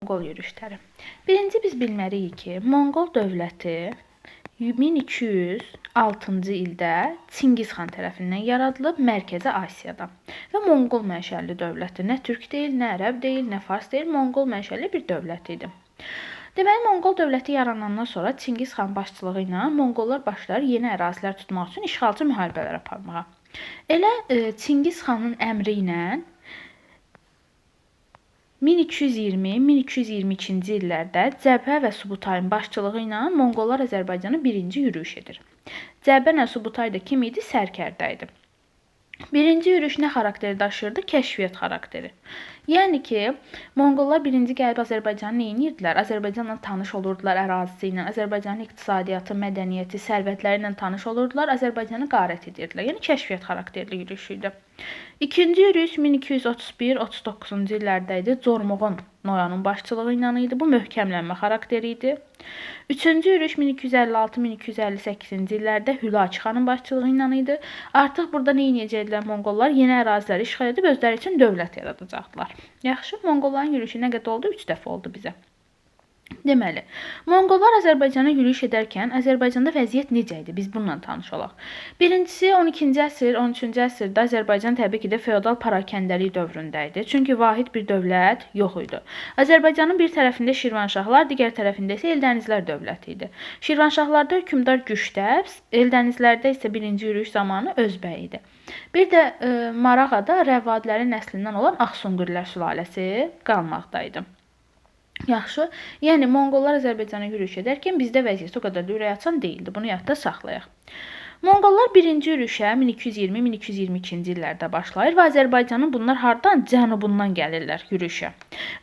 Monqol yürüşləri. Birinci biz bilməliyik ki, Monqol dövləti 1206-cı ildə Çingiz xan tərəfindən yaradılıb Mərkəzi Asiyada və Monqol mənşəli dövləti. Nə türk deyil, nə ərəb deyil, nə fars deyil, Monqol mənşəli bir dövlət idi. Deməli, Monqol dövləti yaranandan sonra Çingiz xan başçılığı ilə Monqollar başlayır yeni ərazilər tutmaq üçün işğalçı müharibələr aparmağa. Elə Çingiz xanın əmri ilə 1220-1222-ci illərdə Cəbhə və Subutayın başçılığı ilə Monqollar Azərbaycanı birinci yürüyüş edir. Cəbhə və Subutay da kim idi? Sərkərdə idi. Birinci yürüyüş nə xarakteri daşıyırdı? Kəşfiyyat xarakteri. Yəni ki, Monqollar birinci gəlib Azərbaycanı nə edirdilər? Azərbaycanla tanış olurdular, ərazisi ilə, Azərbaycanın iqtisadiyyatı, mədəniyyəti, sərvətləri ilə tanış olurdular, Azərbaycanı qarət edirdilər. Yəni kəşfiyyat xarakterli yürüyüş idi. İkinci yürüyüş 1231-39-cu illərdə idi. Cormoğun Noyanın başçılığı ilə idi. Bu möhkəmlənmə xarakteri idi. Üçüncü yürüyüş 1256-1258-ci illərdə Hülaçı xanın başçılığı ilə idi. Artıq burada nə edəcəkdilər Monqollar? Yeni əraziləri işğal edib özləri üçün dövlət yaradacaqdılar. Yaxşı, Monqolların yürüyüşü nə qədər oldu? 3 dəfə oldu bizə. Deməli, Monqollar Azərbaycana yürüyüş edərkən Azərbaycanda vəziyyət necə idi? Biz bununla tanış olaq. Birincisi 12-ci əsr, 13-cü əsrdə Azərbaycan təbii ki də feodal parakəndəlik dövründə idi. Çünki vahid bir dövlət yox idi. Azərbaycanın bir tərəfində Şirvanşahlar, digər tərəfində isə Eldənizlər dövləti idi. Şirvanşahlarda hökmdar Güştəbs, Eldənizlərdə isə birinci yürüyüş zamanı Özbəy idi. Bir də Marağada Rəvadilərin nəslindən olan Axsunqurlər sülaləsi qalmaqdaydı. Yaxşı, yəni Monqollar Azərbaycana yürüyüş edərkən bizdə vəziyyət o qədər də ürəkaçan deyildi. Bunu yadda saxlayaq. Monqollar birinci yürüyüşə 1220-1222-ci illərdə başlayır və Azərbaycanın bunlar hardan? Cənubundan gəlirlər yürüyüşə.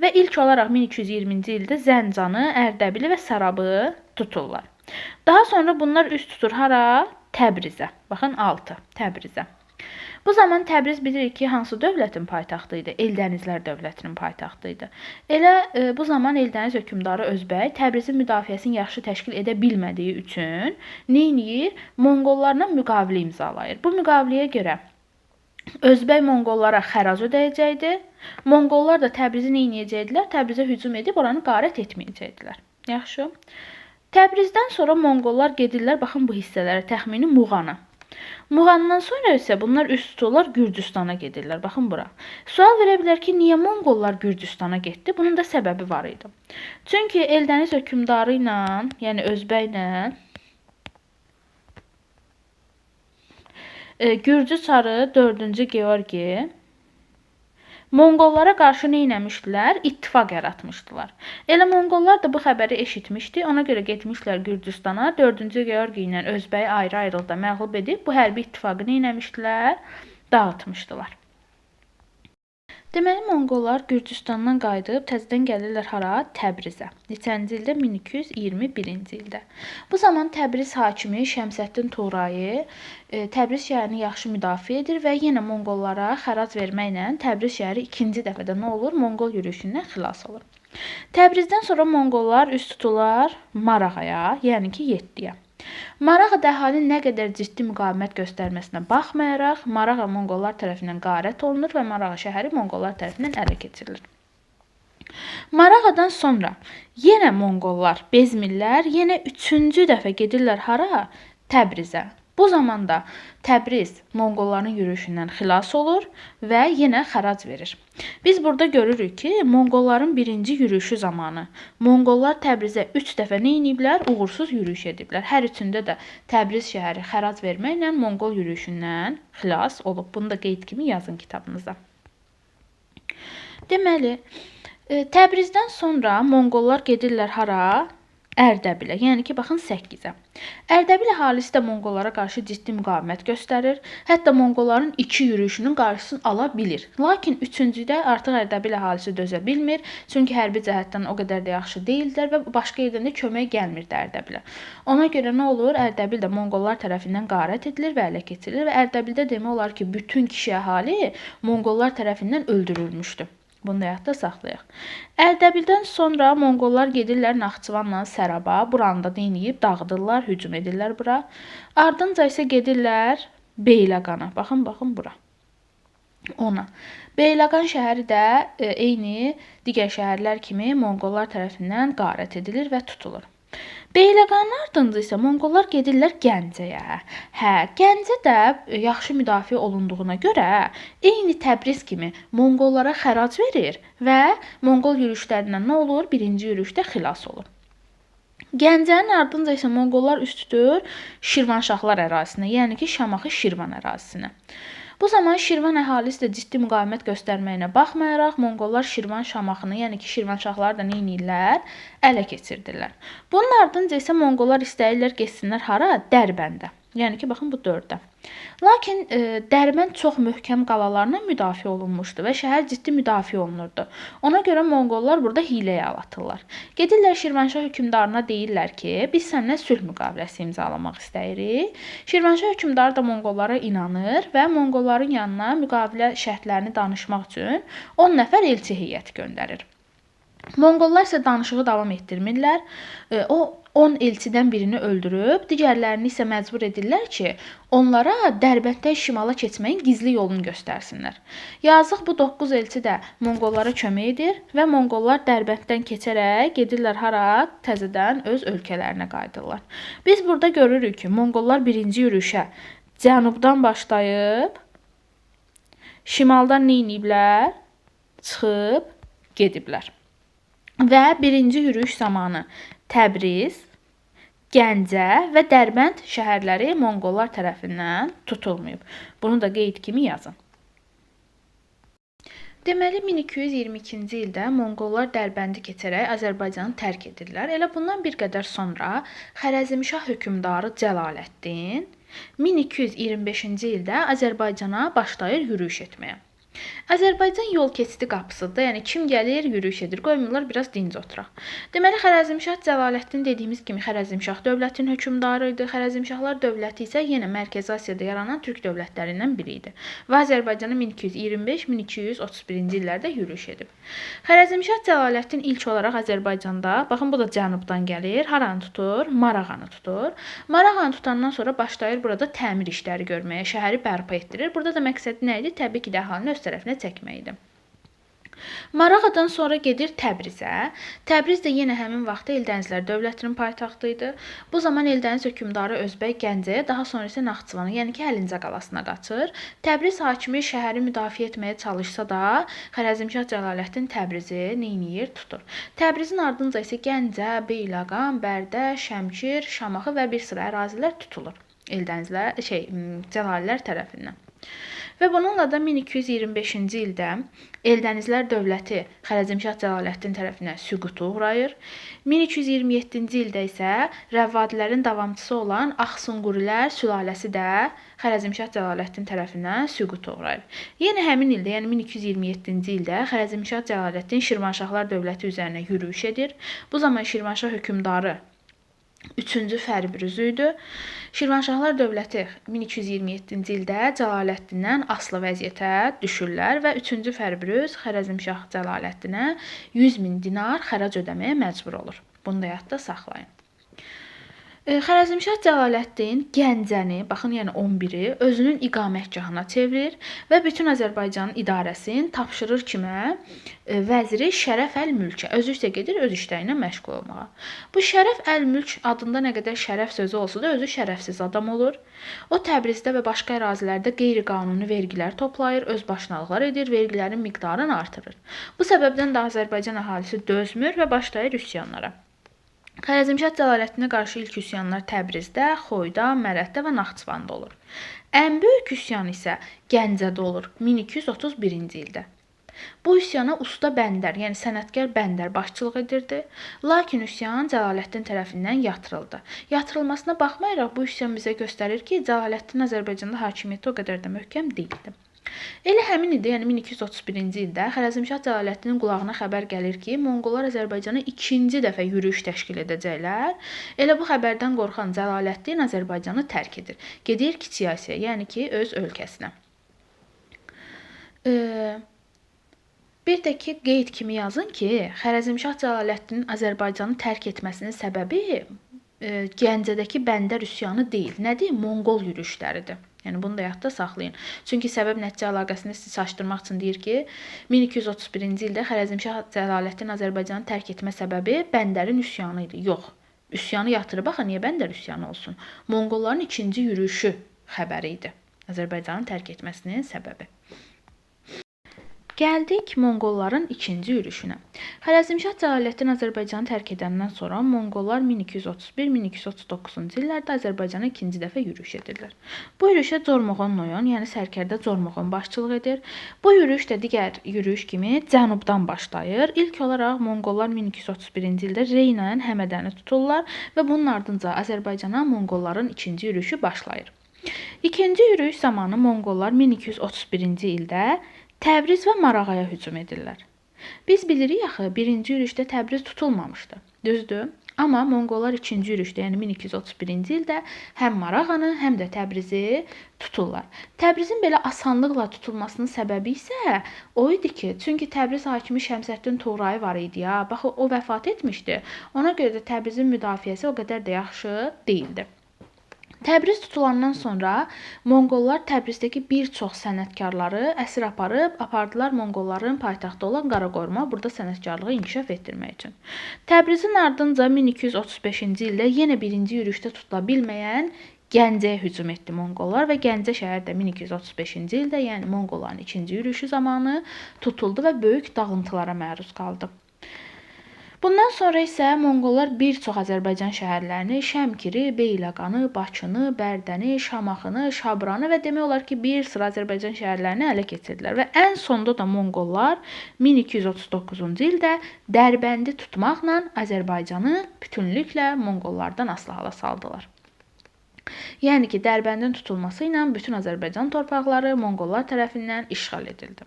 Və ilk olaraq 1220-ci ildə Zəncanı, Ərdəbili və Sarabı tuturlar. Daha sonra bunlar üst tutur hara? Təbrizə. Baxın 6. Təbrizə. Bu zaman Təbriz bilirik ki, hansı dövlətin paytaxtı idi? Eldənizlər dövlətinin paytaxtı idi. Elə bu zaman Eldəniz hökmdarı Özbəy Təbrizin müdafiəsini yaxşı təşkil edə bilmədiyi üçün nə edir? Monqollarla müqavilə imzalayır. Bu müqaviləyə görə Özbəy Monqollara xərac ödəyəcəkdi. Monqollar da Təbrizi nə edəcəkdilər? Təbrizə hücum edib oranı qarət etməyəcəkdilər. Yaxşı. Təbrizdən sonra Monqollar gedirlər, baxın bu hissələrə, təxmini Muğana. Muğandan sonra isə bunlar üst tuturlar Gürcüstana gedirlər. Baxın bura. Sual verə bilər ki, niyə Monqollar Gürcüstana getdi? Bunun da səbəbi var idi. Çünki Eldəniz hökmdarı ilə, yəni Özbəy ilə Gürcü çarı 4-cü Georgi Monqollara qarşı nə etmişdilər? İttifaq yaratmışdılar. Elə Monqollar da bu xəbəri eşitmişdi. Ona görə getmişlər Gürcüstana. 4-cü Georgi ilə Özbəyi ayrı-ayrılıqda məğlub edib bu hərbi ittifaqı nə etmişdilər? Dağıtmışdılar. Deməli, Monqollar Gürcüstandan qayıdıb təzədən gəlirlər hara? Təbrizə. Neçənci ildə? 1221-ci ildə. Bu zaman Təbriz hakimi Şəmsəddin Tuğrayı Təbriz şəhərini yaxşı müdafiə edir və yenə Monqollara xərac verməklə Təbriz şəhəri ikinci dəfədə nə olur? Monqol yürüyüşündən xilas olur. Təbrizdən sonra Monqollar üst tuturlar Marağaya, yəni ki 7-yə. Marağada əhalinin nə qədər ciddi müqavimət göstərməsinə baxmayaraq, Marağa Monqollar tərəfindən qarət olunur və Marağa şəhəri Monqollar tərəfindən ələ keçirilir. Marağadan sonra yenə Monqollar bezmirlər, yenə 3-cü dəfə gedirlər hara? Təbrizə. Bu zamanda Təbriz Monqolların yürüyüşündən xilas olur və yenə xərac verir. Biz burada görürük ki, Monqolların birinci yürüyüşü zamanı Monqollar Təbrizə 3 dəfə nə ediblər? Uğursuz yürüyüş ediblər. Hər üçündə də Təbriz şəhəri xərac verməklə Monqol yürüyüşündən xilas olub. Bunu da qeyd kimi yazın kitabınıza. Deməli, Təbrizdən sonra Monqollar gedirlər hara? Ərdəbilə, yəni ki, baxın 8-ə. Ərdəbil əhalisi də Monqollara qarşı ciddi müqavimət göstərir. Hətta Monqolların 2 yürüyüşünün qarşısını ala bilir. Lakin 3-cüdə artıq Ərdəbil əhalisi dözə bilmir. Çünki hərbi cəhətdən o qədər də yaxşı deyildilər və başqa yerdən də kömək gəlmirdi Ərdəbilə. Ona görə nə olur? Ərdəbil də Monqollar tərəfindən qarət edilir və ələ keçirilir və Ərdəbildə demək olar ki, bütün kişi əhali Monqollar tərəfindən öldürülmüşdü. Bunu da yadda saxlayaq. Ərdəbildən sonra Monqollar gedirlər Naxçıvanla Səraba. Buranı da deyinib, dağıdırlar, hücum edirlər bura. Ardınca isə gedirlər Beyləqana. Baxın bura. 10-a. Beyləqan şəhəri də eyni digər şəhərlər kimi Monqollar tərəfindən qarət edilir və tutulur. Beyləqanın ardınca isə Monqollar gedirlər Gəncəyə. Gəncə də yaxşı müdafiə olunduğuna görə eyni Təbriz kimi Monqollara xərac verir və Monqol yürüşlərindən nə olur? Birinci yürüşdə xilas olur. Gəncənin ardınca isə Monqollar üst tutur Şirvanşahlar ərazisinə, yəni ki, Şamaxı-Şirvan ərazisinə. Bu zaman Şirvan əhalisi də ciddi müqavimət göstərməyinə baxmayaraq, Monqollar Şirvan-Şamaxını, yəni ki, Şirvanşahları da nə edirlər? Ələ keçirdirlər. Bunun ardınca isə Monqollar istəyirlər getsinlər hara? Dərbəndə. Yəni ki, baxın bu 4-də. Lakin Dərbənd çox möhkəm qalalarla müdafiə olunmuşdu və şəhər ciddi müdafiə olunurdu. Ona görə Monqollar burada hiyləyə əl atırlar. Gedirlər Şirvanşah hökmdarına deyirlər ki, biz səninlə sülh müqaviləsi imzalamaq istəyirik. Şirvanşah hökmdarı da Monqollara inanır və Monqolların yanına müqavilə şərtlərini danışmaq üçün 10 nəfər elçi heyəti göndərir. Monqollar isə danışığı davam etdirmirlər. O 10 elçidən birini öldürüb, digərlərini isə məcbur edirlər ki, onlara Dərbənddən şimala keçməyin gizli yolunu göstərsinlər. Yazıq bu 9 elçi də Monqollara kömək edir və Monqollar Dərbənddən keçərək gedirlər hara? Təzədən öz ölkələrinə qayıdırlar. Biz burada görürük ki, Monqollar birinci yürüşə cənubdan başlayıb, şimaldan nə ediblər? Çıxıb gediblər. Və birinci yürüyüş zamanı Təbriz, Gəncə və Dərbənd şəhərləri Monqollar tərəfindən tutulmayıb. Bunu da qeyd kimi yazın. Deməli, 1222-ci ildə Monqollar Dərbəndi keçərək Azərbaycanı tərk edirlər. Elə bundan bir qədər sonra Xərəzmşah hökmdarı Cəlaləddin 1225-ci ildə Azərbaycana başlayır yürüyüş etməyə. Azərbaycan yol keçidi qapısıdır. Yəni kim gəlir, yürüyüş edir. Qoymurlar biraz dinc oturaq. Deməli, Xərəzmşah Cəlaləddin dediyimiz kimi Xərəzmşah dövlətinin hökmdarı idi. Xərəzmşahlar dövləti isə yenə Mərkəzi Asiyada yaranan türk dövlətlərindən biri idi və Azərbaycana 1225-1231-ci illərdə yürüyüş edib. Xərəzmşah Cəlaləddin ilk olaraq Azərbaycanda, baxın bu da cənubdan gəlir, haranı tutur? Marağanı tutur. Marağanı tutandan sonra başlayır burada təmir işləri görməyə, şəhəri bərpa etdirir. Burada da məqsədi nə idi? Təbii ki, də əhalini öz tərəfinə çəkmək idi. Marağadan sonra gedir Təbrizə. Təbriz də yenə həmin vaxtda Eldənizlər dövlətinin paytaxtı idi. Bu zaman Eldəniz hökmdarı Özbək Gəncəyə, daha sonra isə Naxçıvana, yəni ki, Əlincə qalasına qaçır. Təbriz hakimi şəhəri müdafiə etməyə çalışsa da, Xərəzmşah Cəlaləddin Təbrizi neyniyir? Tutur. Təbrizin ardınca isə Gəncə, Beyləqan, Bərdə, Şəmkir, Şamaxı və bir sıra ərazilər tutulur Eldənizlər, Cəlallilər tərəfindən. Və bununla da 1225-ci ildə Eldənizlər dövləti Xərəzmşah Cəlaləddin tərəfindən süquta uğrayır. 1227-ci ildə isə Rəvvadilərin davamçısı olan Axsunqurilər sülaləsi də Xərəzmşah Cəlaləddin tərəfindən süquta uğrayır. Yenə həmin ildə, yəni 1227-ci ildə Xərəzmşah Cəlaləddin Şirvanşahlar dövləti üzərinə yürüyüş edir. Bu zaman Şirvanşah hökmdarı 3-cü Fərbrüz idi. Şirvanşahlar dövləti 1227-ci ildə Cəlaləddindən asılı vəziyyətə düşürlər və 3-cü Fərbrüz Xərəzmşah Cəlaləddinə 100.000 dinar xərac ödəməyə məcbur olur. Bunu da yadda saxlayın. Xərəzmşah Cəlaləddin Gəncəni, baxın yəni 11-i özünün iqamətgahına çevirir və bütün Azərbaycanın idarəsini tapşırır kimə? Vəziri Şərəf əl-Mülkə. Özü isə gedir öz işləriylə məşğul olmağa. Bu Şərəf əl-Mülk adında nə qədər şərəf sözü olsa da özü şərəfsiz adam olur. O Təbrizdə və başqa ərazilərdə qeyri-qanuni vergilər toplayır, özbaşınalıqlar edir, vergilərin miqdarını artırır. Bu səbəbdən də Azərbaycan əhalisi dözmür və başlayır üsyanlara. Xərəzmşah Cəlaləddinə qarşı ilk üsyanlar Təbrizdə, Xoyda, Mərəddə və Naxçıvanda olur. Ən böyük üsyan isə Gəncədə olur 1231-ci ildə. Bu üsyana usta bəndər, yəni sənətkar bəndər başçılıq edirdi. Lakin üsyan Cəlaləddin tərəfindən yatırıldı. Yatırılmasına baxmayaraq bu üsyan bizə göstərir ki, Cəlaləddin Azərbaycanda hakimiyyəti o qədər də möhkəm deyildi. Elə həmin ildə, yəni 1231-ci ildə Xərəzmşah Cəlaləddinin qulağına xəbər gəlir ki, Monqollar Azərbaycana ikinci dəfə yürüyüş təşkil edəcəklər. Elə bu xəbərdən qorxan Cəlaləddin Azərbaycanı tərk edir. Gedir Kiçik Asiyaya, yəni ki, öz ölkəsinə. Bir də ki, qeyd kimi yazın ki, Xərəzmşah Cəlaləddinin Azərbaycanı tərk etməsinin səbəbi Gəncədəki bəndər üsyanı deyil. Nədir? Monqol yürüşləridir. Yəni bunu da yadda saxlayın. Çünki səbəb-nəticə əlaqəsini sizi çaşdırmaq üçün deyir ki, 1231-ci ildə Xərəzmşah Cəlaləddin Azərbaycanı tərk etmə səbəbi Bəndərin üsyanı idi. Yox. Üsyanı yatırıb axı niyə Bəndər üsyanı olsun? Monqolların ikinci yürüşü xəbəri idi. Azərbaycanın tərk etməsinin səbəbi. Gəldik Monqolların ikinci yürüşünə. Xərəzmşah Cəlaləddin Azərbaycanı tərk edəndən sonra Monqollar 1231-1239-cu illərdə Azərbaycana ikinci dəfə yürüş edirlər. Bu yürüşə Cormoğon Noyon, yəni sərkərdə Cormoğon başçılıq edir. Bu yürüş də digər yürüş kimi cənubdan başlayır. İlk olaraq Monqollar 1231-ci ildə Reynanın Həmədəni tuturlar və bunun ardınca Azərbaycana Monqolların ikinci yürüşü başlayır. İkinci yürüş zamanı Monqollar 1231-ci ildə Təbriz və Marağaya hücum edirlər. Biz bilirik axı, birinci yürüşdə Təbriz tutulmamışdı. Düzdür? Amma Monqollar ikinci yürüşdə, yəni 1231-ci ildə həm Marağanı, həm də Təbrizi tuturlar. Təbrizin belə asanlıqla tutulmasının səbəbi isə o idi ki, çünki Təbriz hakimi Şəmsəddin Tuğrayı var idi ya. Baxı, o vəfat etmişdi. Ona görə də Təbrizin müdafiəsi o qədər də yaxşı deyildi. Təbriz tutulandan sonra Monqollar Təbrizdəki bir çox sənətkarları əsir apardılar Monqolların paytaxtı olan Qaraqoruma, burada sənətkarlığı inkişaf etdirmək üçün. Təbrizin ardınca 1235-ci ildə yenə birinci yürüşdə tutula bilməyən Gəncəyə hücum etdi Monqollar və Gəncə şəhəri də 1235-ci ildə, yəni Monqolların ikinci yürüşü zamanı tutuldu və böyük dağıntılara məruz qaldı. Bundan sonra isə Monqollar bir çox Azərbaycan şəhərlərini, Şəmkiri, Beyləqanı, Bakını, Bərdəni, Şamaxını, Şabranı və demək olar ki, bir sıra Azərbaycan şəhərlərini ələ keçirdilər və ən sonda da Monqollar 1239-cu ildə Dərbəndi tutmaqla Azərbaycanı bütünlüklə Monqollardan asılı hala saldılar. Yəni ki, Dərbəndin tutulması ilə bütün Azərbaycan torpaqları Monqollar tərəfindən işğal edildi.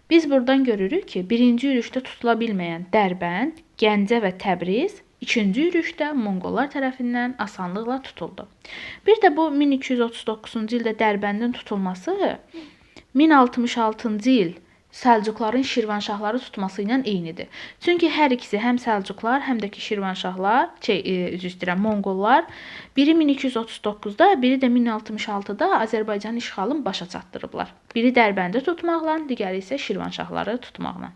Biz buradan görürük ki, birinci yürüşdə tutula bilməyən Dərbənd, Gəncə və Təbriz ikinci yürüşdə Monqollar tərəfindən asanlıqla tutuldu. Bir də bu 1239-cu ildə Dərbəndin tutulması 1066-cı il Səlcuqların Şirvanşahları tutması ilə eynidir. Çünki hər ikisi həm Səlcuqlar, həm də ki Şirvanşahlar, Monqollar biri 1239-da, biri də 1066-da Azərbaycanın işğalını başa çatdırıblar. Biri Dərbəndi tutmaqla, digəri isə Şirvanşahları tutmaqla.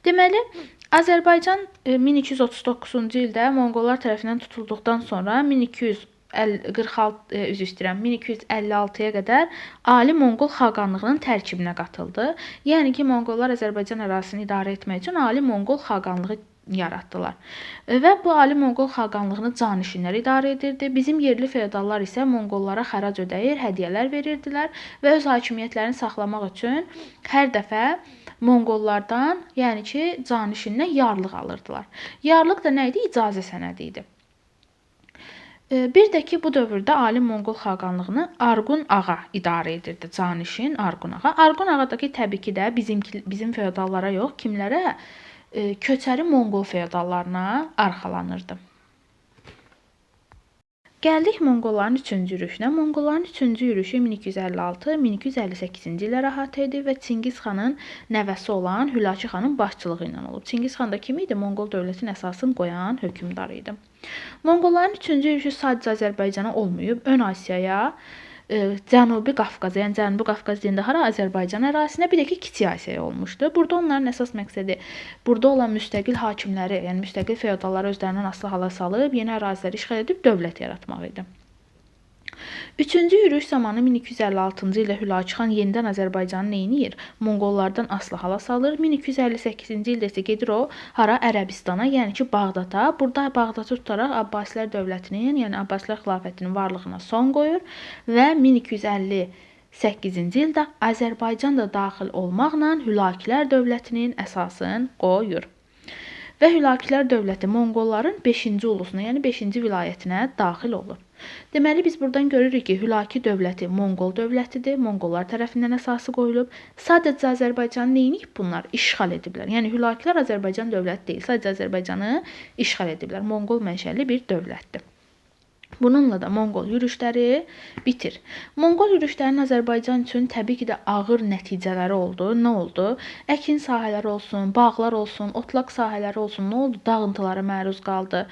Deməli, Azərbaycan 1239-cu ildə Monqollar tərəfindən tutulduqdan sonra 1256-ya qədər Ali Monqol xaqanlığının tərkibinə qatıldı. Yəni ki, Monqollar Azərbaycan ərazisini idarə etmək üçün Ali Monqol xaqanlığı yaratdılar. Və bu Ali Monqol xaqanlığını canişinlər idarə edirdi. Bizim yerli feodallar isə Monqollara xərac ödəyir, hədiyyələr verirdilər və öz hakimiyyətlərini saxlamaq üçün hər dəfə Monqollardan, yəni ki, canişindən yarlıq alırdılar. Yarlıq da nə idi? İcazə sənədi idi. Bir də ki, bu dövrdə Ali Monqol xaqanlığını Arqun ağa idarə edirdi, canişin Arqun ağa. Arqun ağa da ki, təbii ki də bizim feodallara yox, kimlərə? Köçəri Monqol feodallarına arxalanırdı. Gəldik Monqolların üçüncü yürüşünə. Monqolların üçüncü yürüşü 1256-1258-ci illərə əhatə edir və Çingiz xanın nəvəsi olan Hülakü xanın başçılığı ilə olub. Çingiz xan da kim idi? Monqol dövlətinin əsasını qoyan hökmdar idi. Monqolların üçüncü yürüşü sadəcə Azərbaycana olmayıb, Ön Asiyaya, Cənubi Qafqaza, yəni Cənubi Qafqaz deyəndə hara? Azərbaycan ərazisinə, bir də ki, Kiçik Asiyaya olmuşdu. Burada onların əsas məqsədi burada olan müstəqil hakimləri, yəni müstəqil feodalları özlərindən asılı hala salıb, yeni əraziləri işğal edib dövlət yaratmaq idi. Üçüncü yürüş zamanı 1256-cı ildə Hülakü xan yenidən Azərbaycanı neyniyir? Monqollardan asılı hala salır. 1258-ci ildə isə gedir o hara? Ərəbistana, yəni ki Bağdada. Burada Bağdadı tutaraq Abbasilər dövlətinin, yəni Abbasilər xilafətinin varlığına son qoyur və 1258-ci ildə Azərbaycan da daxil olmaqla Hülakülər dövlətinin əsasını qoyur. Və Hülakülər dövləti Monqolların 5-ci ulusuna, yəni 5-ci vilayətinə daxil olur. Deməli, biz buradan görürük ki, Hülakü dövləti Monqol dövlətidir, Monqollar tərəfindən əsası qoyulub. Sadəcə Azərbaycanı neyiniyib bunlar? İşğal ediblər. Yəni, Hülakülər Azərbaycan dövləti deyil, sadəcə Azərbaycanı işğal ediblər. Monqol mənşəli bir dövlətdir. Bununla da Monqol yürüşləri bitir. Monqol yürüşlərinin Azərbaycan üçün təbii ki də ağır nəticələri oldu. Nə oldu? Əkin sahələri olsun, bağlar olsun, otlaq sahələri olsun, nə oldu? Dağıntılara məruz qaldı.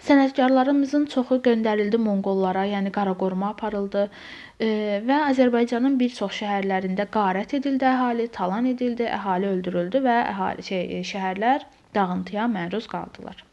Sənətkarlarımızın çoxu göndərildi Monqollara, yəni qaraqoruma aparıldı və Azərbaycanın bir çox şəhərlərində qarət edildi əhali, talan edildi, əhali öldürüldü və şəhərlər dağıntıya məruz qaldılar.